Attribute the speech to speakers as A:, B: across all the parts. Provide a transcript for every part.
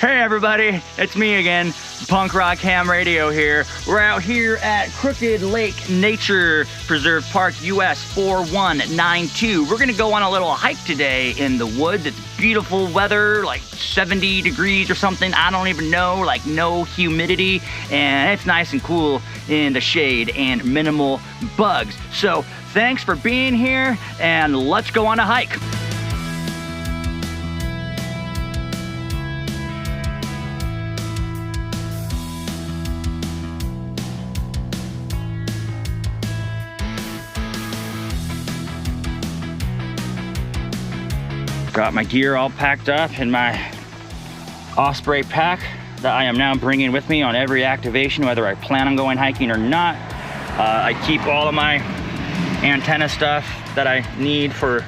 A: Hey everybody, it's me again, Punk Rock Ham Radio here. We're out here at Crooked Lake Nature Preserve Park, US 4192. We're gonna go on a little hike today in the woods. It's beautiful weather, like 70 degrees or something, I don't even know, like no humidity, and it's nice and cool in the shade and minimal bugs. So thanks for being here, and let's go on a hike. Got my gear all packed up in my Osprey pack that I am now bringing with me on every activation, whether I plan on going hiking or not. I keep all of my antenna stuff that I need for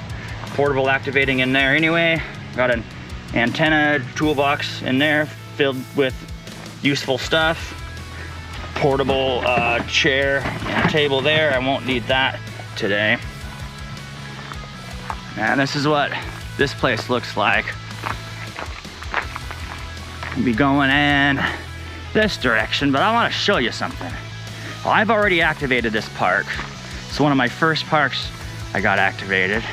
A: portable activating in there anyway. Got an antenna toolbox in there filled with useful stuff. Portable chair and table there. I won't need that today. And this is what this place looks like. We'll be going in this direction, but I want to show you something. Well, I've already activated this park. It's one of my first parks I got activated.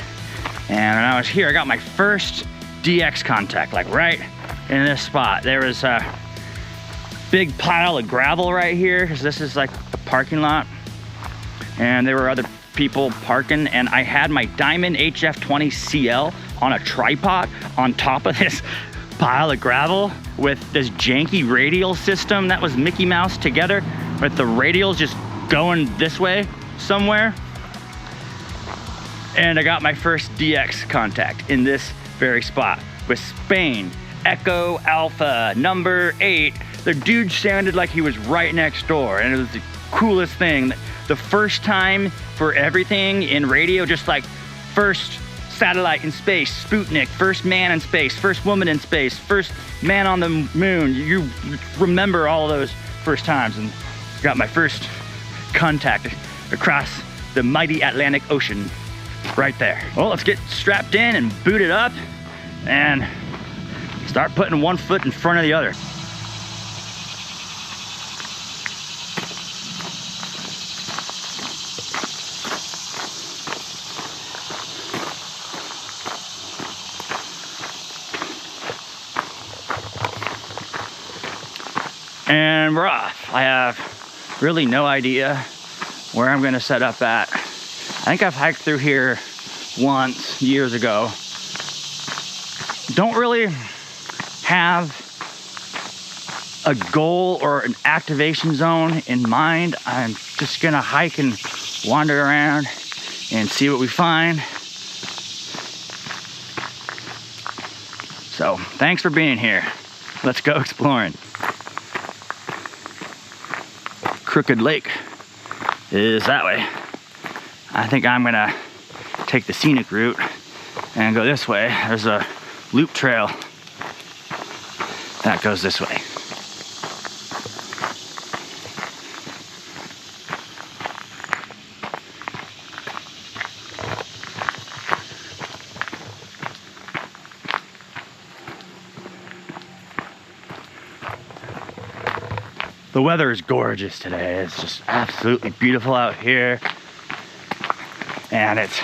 A: And when I was here, I got my first DX contact, like right in this spot. There was a big pile of gravel right here, because this is like the parking lot. And there were other people parking, and I had my Diamond HF20 CL on a tripod on top of this pile of gravel with this janky radial system that was Mickey Mouse together, with the radials just going this way somewhere. And I got my first DX contact in this very spot with Spain Echo Alpha number 8. The dude sounded like he was right next door, and it was the coolest thing. The first time for everything in radio, just like first satellite in space, Sputnik, first man in space, first woman in space, first man on the moon. You remember all those first times, and got my first contact across the mighty Atlantic Ocean right there. Well, let's get strapped in and booted up and start putting one foot in front of the other. And we're off. I have really no idea where I'm gonna set up at. I think I've hiked through here once, years ago. Don't really have a goal or an activation zone in mind. I'm just gonna hike and wander around and see what we find. So, thanks for being here. Let's go exploring. Crooked Lake is that way. I think I'm gonna take the scenic route and go this way. There's a loop trail that goes this way. The weather is gorgeous today. It's just absolutely beautiful out here. And it's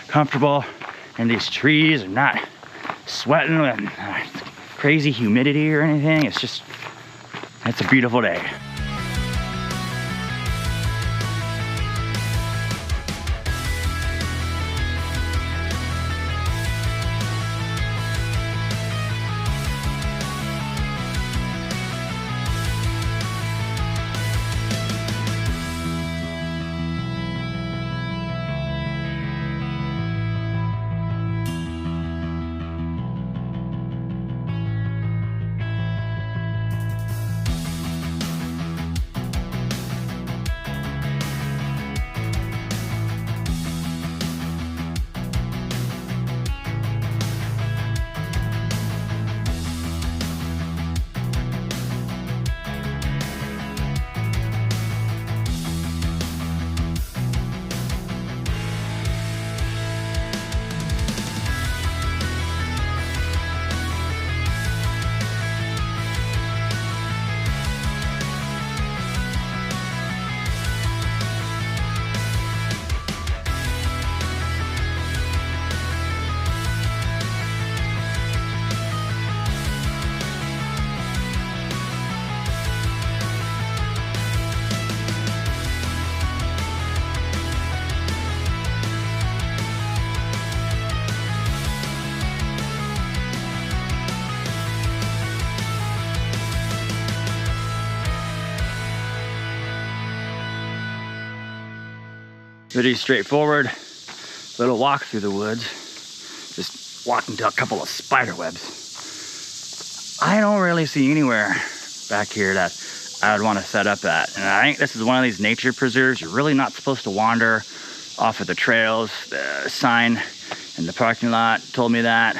A: comfortable, and these trees are not sweating with crazy humidity or anything. It's a beautiful day. Pretty straightforward little walk through the woods. Just walking to a couple of spider webs. I don't really see anywhere back here that I would want to set up at. And I think this is one of these nature preserves. You're really not supposed to wander off of the trails. The sign in the parking lot told me that.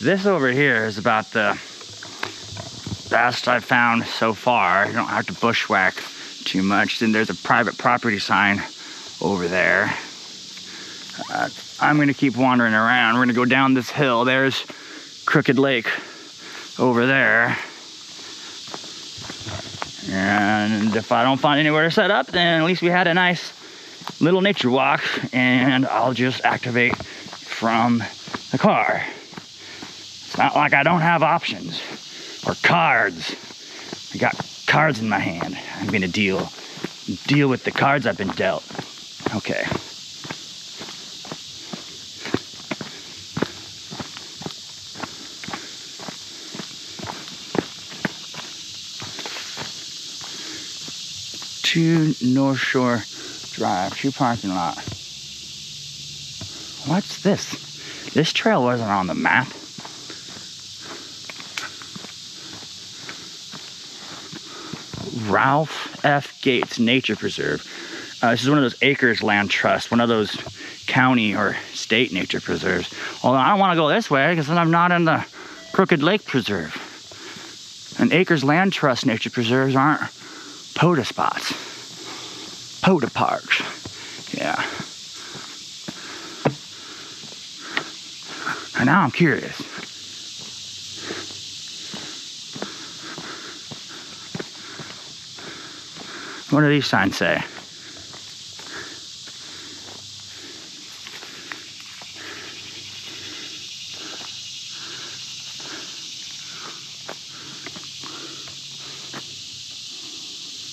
A: This over here is about the best I've found so far. You don't have to bushwhack too much. Then there's a private property sign over there. I'm gonna keep wandering around. We're gonna go down this hill. There's Crooked Lake over there. And if I don't find anywhere to set up, then at least we had a nice little nature walk, and I'll just activate from the car. It's not like I don't have options or cards. I got cards in my hand. I'm gonna deal with the cards I've been dealt. Okay. To North Shore Drive, to parking lot. What's this? This trail wasn't on the map. Ralph F. Gates Nature Preserve. This is one of those acres land trust, one of those county or state nature preserves. Although I don't want to go this way because then I'm not in the Crooked Lake Preserve. And acres land trust nature preserves aren't POTA spots. POTA parks. Yeah. And now I'm curious. What do these signs say?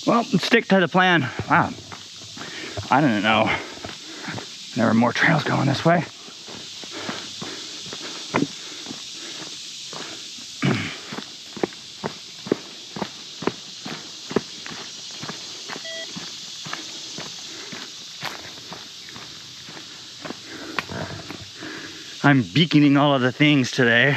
A: Well, let's stick to the plan. Wow, I didn't know there were more trails going this way. I'm beaconing all of the things today.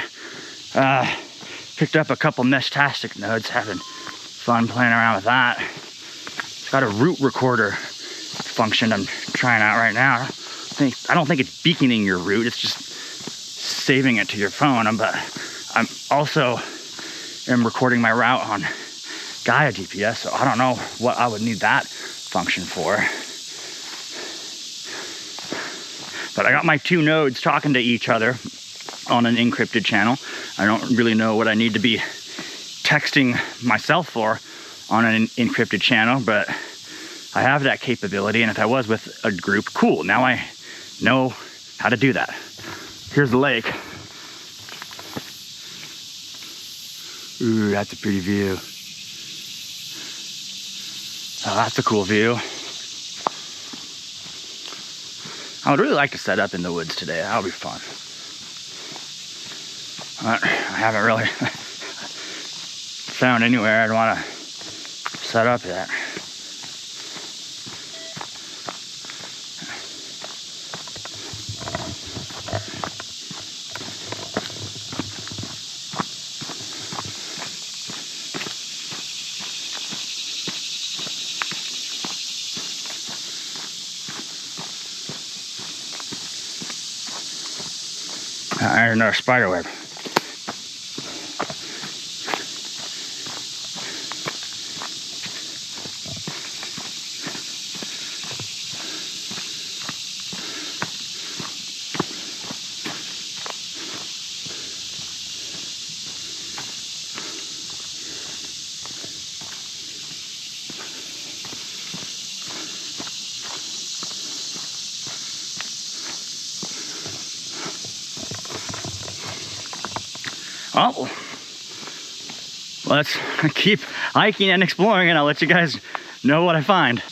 A: Picked up a couple Meshtastic nodes, having fun playing around with that. It's got a root recorder function I'm trying out right now. I don't think it's beaconing your route, it's just saving it to your phone. But I'm also recording my route on Gaia GPS, so I don't know what I would need that function for. But I got my two nodes talking to each other on an encrypted channel. I don't really know what I need to be texting myself for on an encrypted channel, but I have that capability, and if I was with a group, cool. Now I know how to do that. Here's the lake. Ooh, that's a pretty view. Oh, that's a cool view. I would really like to set up in the woods today. That would be fun. But I haven't really found anywhere I'd want to set up yet. There's another spider web. Oh, let's keep hiking and exploring, and I'll let you guys know what I find.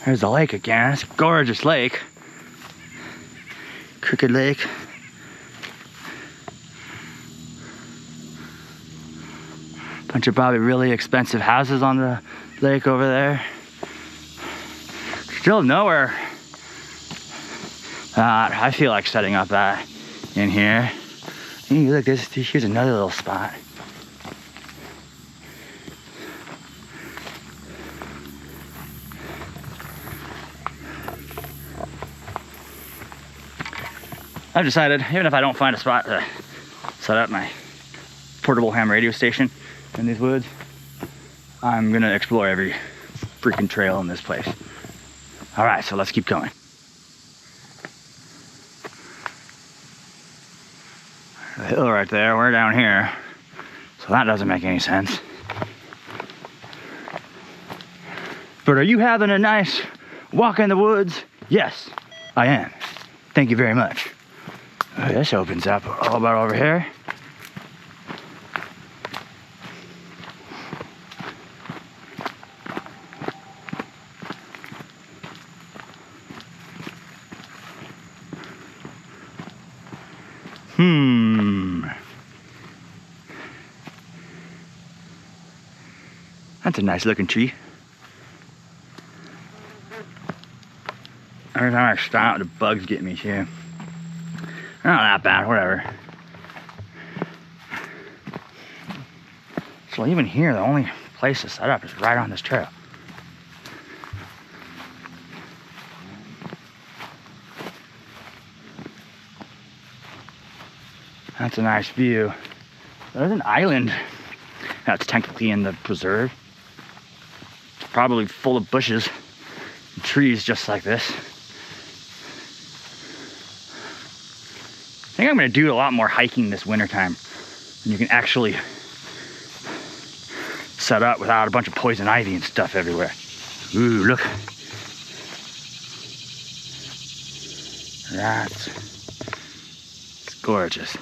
A: There's the lake again. It's a gorgeous lake. Crooked Lake. Bunch of probably really expensive houses on the lake over there. Still nowhere. I feel like setting up that in here. Ooh, look, here's another little spot. I've decided, even if I don't find a spot to set up my portable ham radio station in these woods, I'm gonna explore every freaking trail in this place. All right, so let's keep going. The hill right there, we're down here, so that doesn't make any sense. But are you having a nice walk in the woods? Yes, I am. Thank you very much. This opens up all about over here. That's a nice looking tree. Every time I stop, the bugs get me too. They're not that bad, whatever. So even here, the only place to set up is right on this trail. That's a nice view. There's an island that's technically in the preserve. It's probably full of bushes and trees just like this. I think I'm gonna do a lot more hiking this wintertime. And you can actually set up without a bunch of poison ivy and stuff everywhere. Ooh, look. It's gorgeous.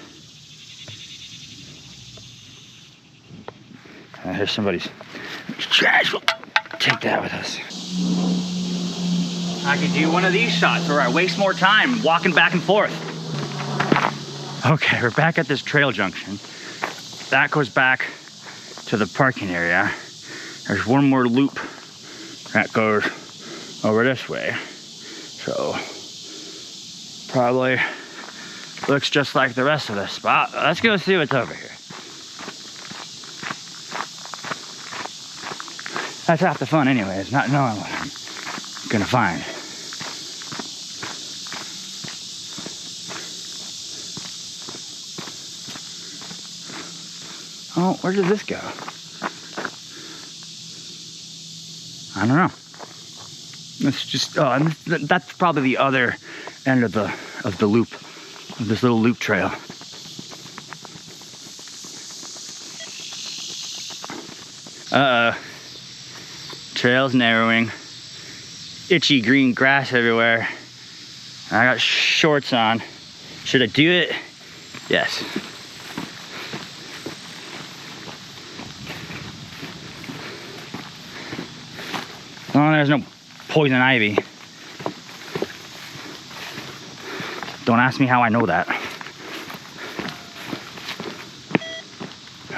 A: Here's somebody's trash. We'll take that with us. I could do one of these shots where I waste more time walking back and forth. Okay, we're back at this trail junction. That goes back to the parking area. There's one more loop that goes over this way. So, probably looks just like the rest of this spot. Let's go see what's over here. That's half the fun anyways, not knowing what I'm gonna find. Oh, where did this go? I don't know. It's just, oh, that's probably the other end of the loop, of this little loop trail. Uh-oh. Trail's narrowing. Itchy green grass everywhere. I got shorts on. Should I do it? Yes. Oh, there's no poison ivy. Don't ask me how I know that.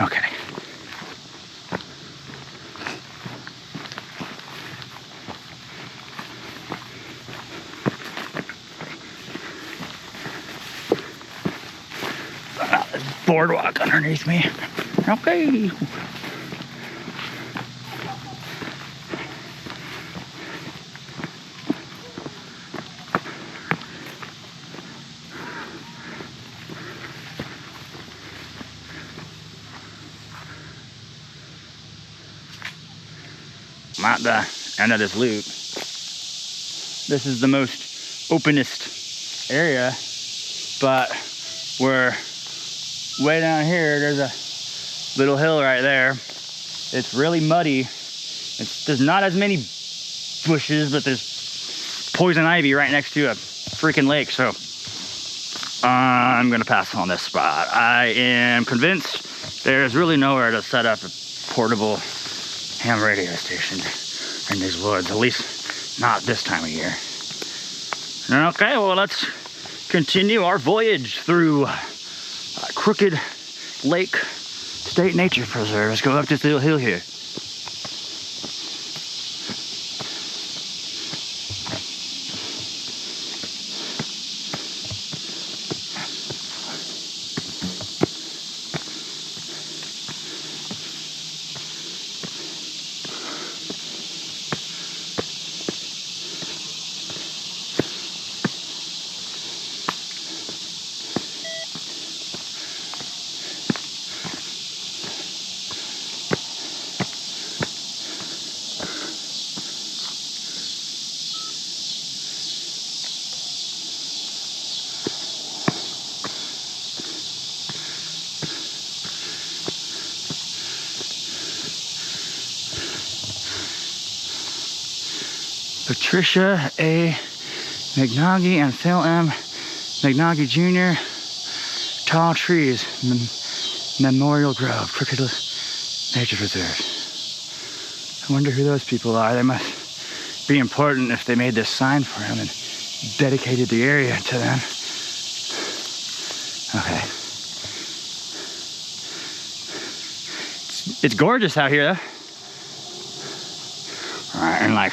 A: Okay. Boardwalk underneath me. Okay. I'm at the end of this loop. This is the most openest area, but we're way down here. There's a little hill right there. It's really muddy. There's not as many bushes, but there's poison ivy right next to a freaking lake. So I'm gonna pass on this spot. I am convinced there's really nowhere to set up a portable ham radio station in these woods. At least not this time of year. Okay, well, let's continue our voyage through Crooked Lake State Nature Preserve. Let's go up this little hill here. Patricia A. McNoggy and Phil M. McNoggy Jr. Tall Trees, Memorial Grove, Crooked Nature Preserve. I wonder who those people are. They must be important if they made this sign for him and dedicated the area to them. Okay. It's gorgeous out here, though. All right, in like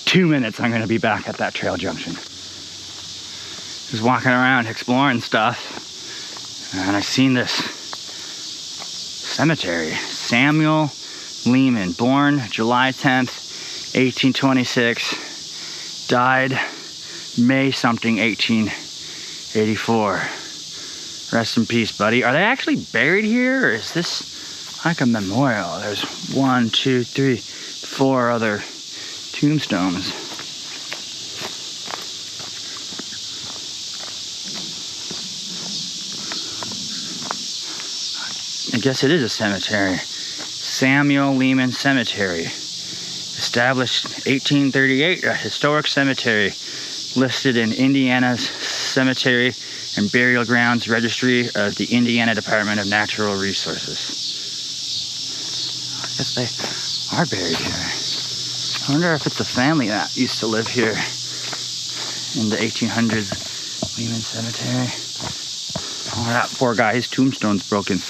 A: 2 minutes, I'm gonna be back at that trail junction. Just walking around exploring stuff, and I've seen this cemetery. Samuel Lehman, born July 10th, 1826, died May something, 1884. Rest in peace, buddy. Are they actually buried here, or is this like a memorial? There's 1, 2, 3, 4 other tombstones. I guess it is a cemetery. Samuel Lehman Cemetery. Established 1838, a historic cemetery listed in Indiana's Cemetery and Burial Grounds Registry of the Indiana Department of Natural Resources. I guess they are buried here. I wonder if it's a family that used to live here in the 1800s. Lehman Cemetery. Oh, that poor guy, his tombstone's broken.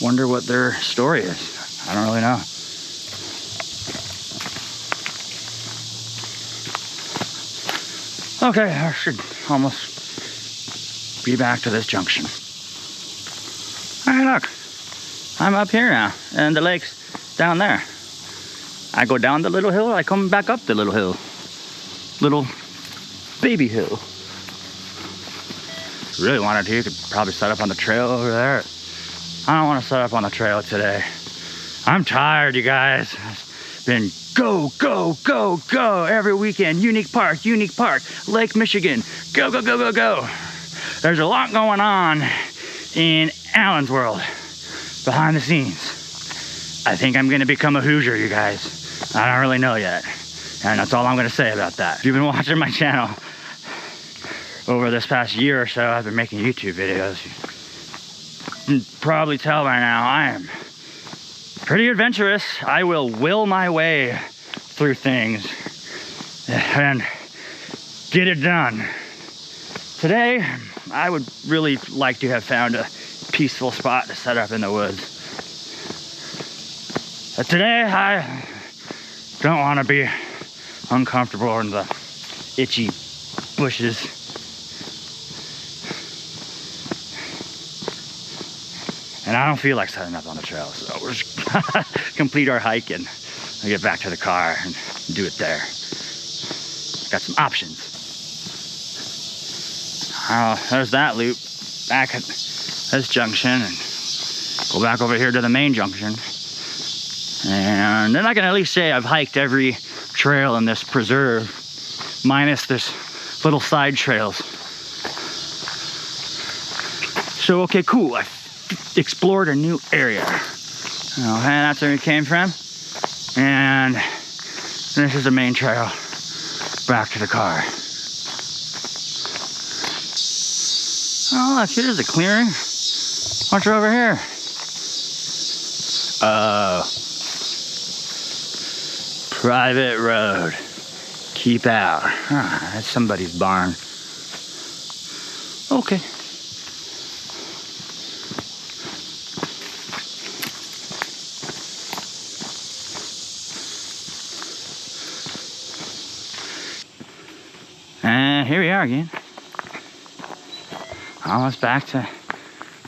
A: Wonder what their story is. I don't really know. Okay, I should almost be back to this junction. Hey, look. I'm up here now, and the lake's down there. I go down the little hill, I come back up the little hill. Little baby hill. If you really wanted to, you could probably set up on the trail over there. I don't want to set up on the trail today. I'm tired, you guys. It's been go, go, go, go every weekend. Unique Park, Lake Michigan. Go, go, go, go, go. There's a lot going on in Allen's world. Behind the scenes. I think I'm gonna become a Hoosier, you guys. I don't really know yet. And that's all I'm gonna say about that. If you've been watching my channel over this past year or so, I've been making YouTube videos. You can probably tell by now I am pretty adventurous. I will will my way through things and get it done. Today, I would really like to have found a peaceful spot to set up in the woods. But today, I don't want to be uncomfortable in the itchy bushes. And I don't feel like setting up on the trail, so we're just complete our hike and I'll get back to the car and do it there. Got some options. There's that loop back at this junction and go back over here to the main junction. And then I can at least say I've hiked every trail in this preserve, minus this little side trails. So, okay, cool. I explored a new area. Okay, that's where we came from. And this is the main trail back to the car. Oh, look, here's a clearing. Watch over here. Private road. Keep out. Huh, that's somebody's barn. Okay. And here we are again. Almost back to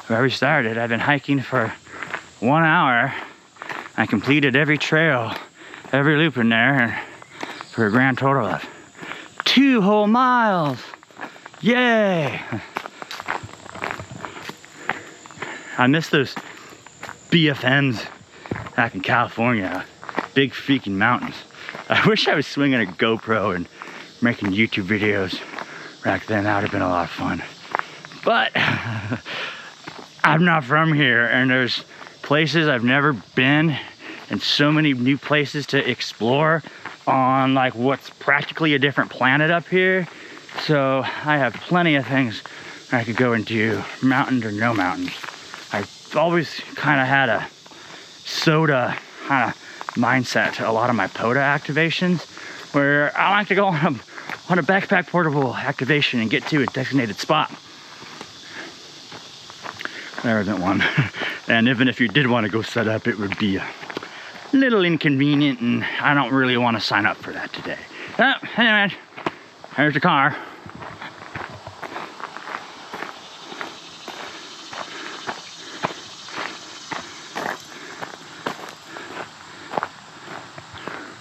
A: where we started. I've been hiking for 1 hour. I completed every trail, every loop in there, and for a grand total of 2 whole miles. Yay! I miss those BFNs back in California. Big freaking mountains. I wish I was swinging a GoPro and making YouTube videos back then. That would have been a lot of fun. But I'm not from here, and there's places I've never been and so many new places to explore on like what's practically a different planet up here. So I have plenty of things I could go and do, mountains or no mountains. I've always kind of had a soda kind of mindset to a lot of my POTA activations, where I like to go on a backpack portable activation and get to a designated spot. There isn't one. And even if you did want to go set up, it would be a little inconvenient, and I don't really want to sign up for that today. Anyway, here's the car.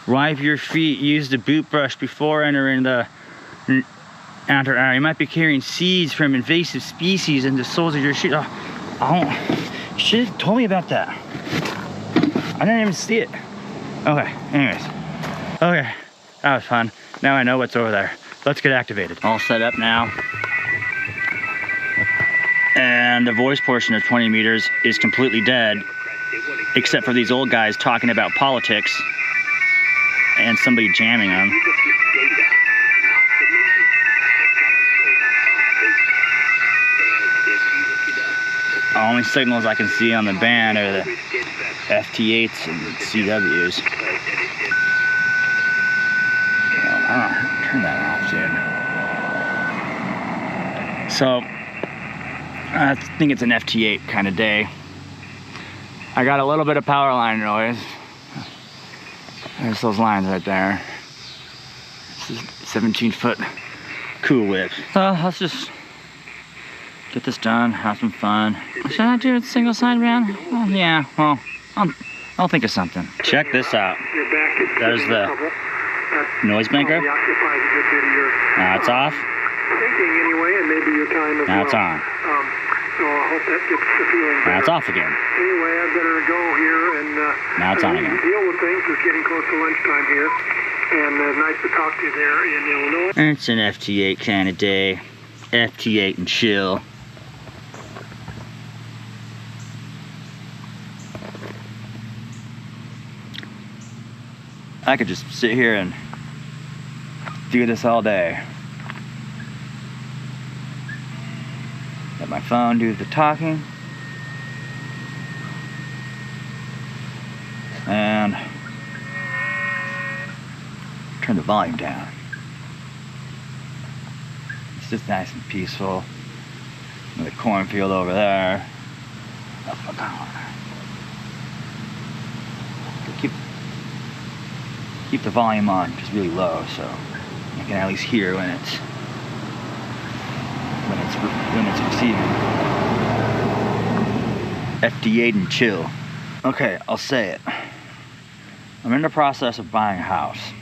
A: Wipe your feet. Use the boot brush before entering the outer area. You might be carrying seeds from invasive species in the soles of your shoes. Oh, you should have told me about that. I didn't even see it. Okay, anyways. Okay, that was fun. Now I know what's over there. Let's get activated. All set up now. And the voice portion of 20 meters is completely dead, except for these old guys talking about politics and somebody jamming them. The only signals I can see on the band are the FT8s and CWs. Turn that off, dude. So, I think it's an FT8 kind of day. I got a little bit of power line noise. There's those lines right there. This is 17-foot Cool Whip. So let's just get this done, have some fun. Should I do a single side band? Oh, yeah, well, I'll think of something. Check this out. There's the noise maker. Now it's off. Now it's on.
B: So I hope that gets the feeling better.
A: Now it's off again.
B: Anyway, I better go here and
A: now it's on again.
B: Deal with things. It's getting close to lunchtime here. And nice to talk to you there in Illinois.
A: It's an FT8 kind of day. FT8 and chill. I could just sit here and do this all day. Let my phone do the talking. And turn the volume down. It's just nice and peaceful. And the cornfield over there. Keep the volume on just really low, so you can at least hear when it's receiving. FT8 and chill. Okay, I'll say it. I'm in the process of buying a house.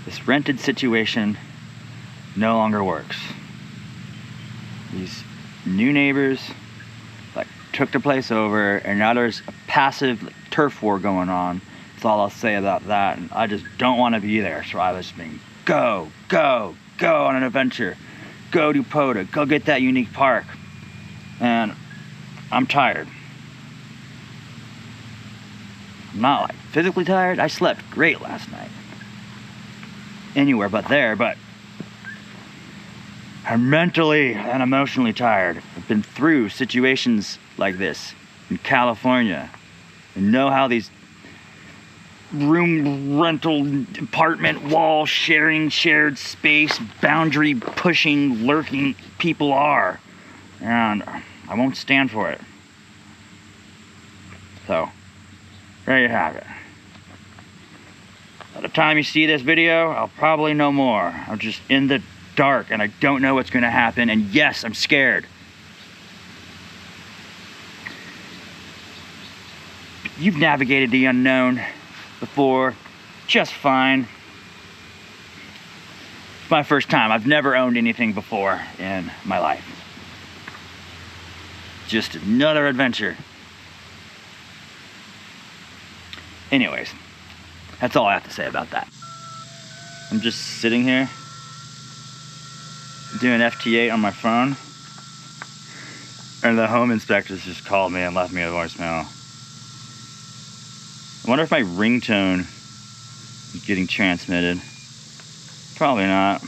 A: This rented situation no longer works. These new neighbors took the place over, and now there's a passive turf war going on. That's all I'll say about that, and I just don't want to be there. So I was being go on an adventure, go to POTA, go get that unique park, and I'm tired. I'm not physically tired. I slept great last night. Anywhere but there, but I'm mentally and emotionally tired. I've been through situations like this in California and know how these room rental apartment wall sharing shared space boundary pushing lurking people are, and I won't stand for it. So there you have it. By the time you see this video, I'll probably know more. I'm just in the dark and I don't know what's going to happen, and yes, I'm scared. You've navigated the unknown before just fine. It's my first time. I've never owned anything before in my life. Just another adventure. Anyways, that's all I have to say about that. I'm just sitting here doing FT8 on my phone, and the home inspectors just called me and left me a voicemail. I wonder if my ringtone is getting transmitted. Probably not.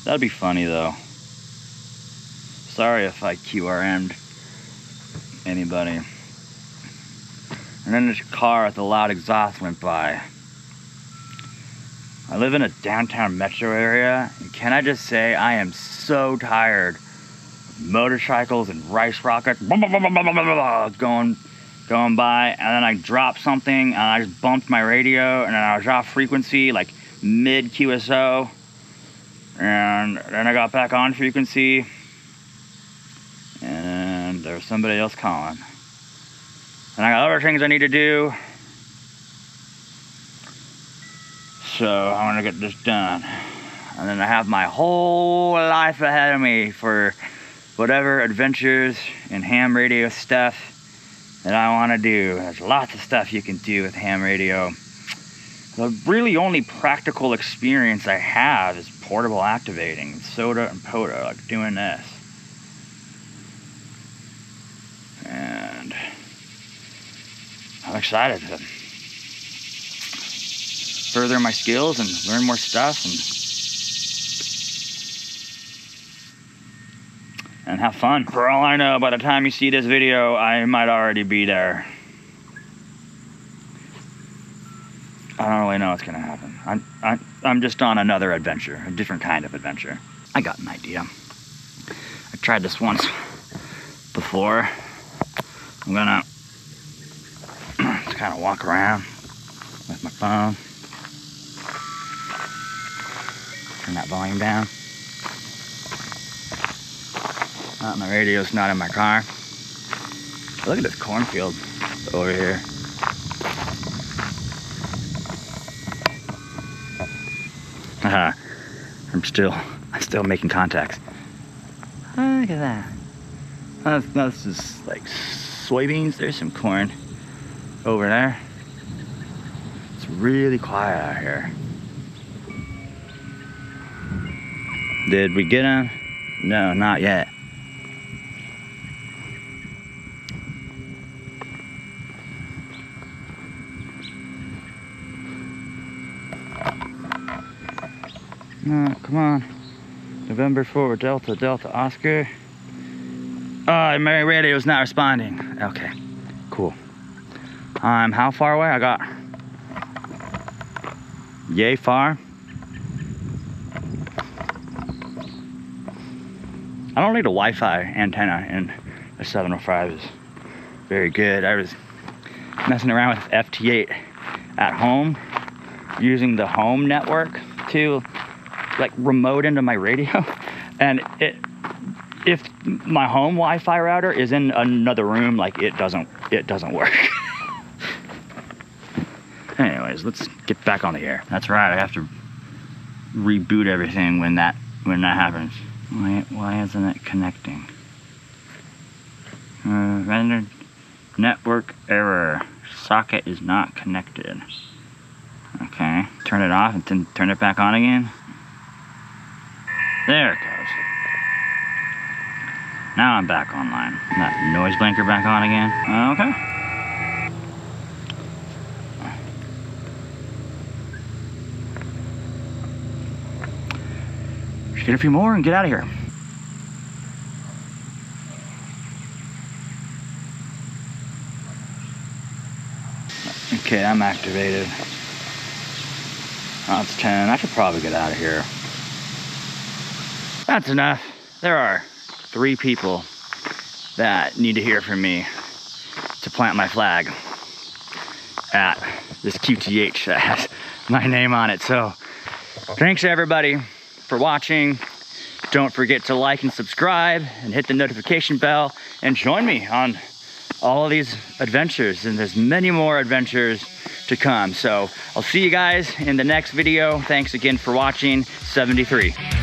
A: That'd be funny though. Sorry if I QRM'd anybody. And then this car with a loud exhaust went by. I live in a downtown metro area, and can I just say I am so tired of motorcycles and rice rockets going by, and then I dropped something and I just bumped my radio, and then I was off frequency like mid QSO, and then I got back on frequency and there was somebody else calling, and I got other things I need to do, so I want to get this done, and then I have my whole life ahead of me for whatever adventures and ham radio stuff that I want to do. There's lots of stuff you can do with ham radio. The really only practical experience I have is portable activating, SOTA and POTA, like doing this. And I'm excited to further my skills and learn more stuff and have fun. For all I know, by the time you see this video, I might already be there. I don't really know what's gonna happen. I'm just on another adventure, a different kind of adventure. I got an idea. I tried this once before. I'm gonna just kind of walk around with my phone. Turn that volume down. My radio's not in my car. Look at this cornfield over here. I'm still making contacts. Look at that. This is like soybeans. There's some corn over there. It's really quiet out here. Did we get him? No, not yet. No, come on. November 4, Delta, Delta, Oscar. Oh, my radio's not responding. Okay, cool. How far away? I got yay far. I don't need a Wi-Fi antenna, and the 705 is very good. I was messing around with FT8 at home, using the home network to like remote into my radio, and if my home Wi-Fi router is in another room, like it doesn't work. Anyways, let's get back on the air. That's right, I have to reboot everything when that happens. Why isn't it connecting? Rendered network error. Socket is not connected. Okay, turn it off and then turn it back on again. There it goes. Now I'm back online. That noise blinker back on again. Okay. Just get a few more and get out of here. Okay, I'm activated. Oh, it's 10. I should probably get out of here. That's enough. There are 3 people that need to hear from me to plant my flag at this QTH that has my name on it. So thanks everybody for watching. Don't forget to like and subscribe and hit the notification bell and join me on all of these adventures, and there's many more adventures to come. So I'll see you guys in the next video. Thanks again for watching. 73.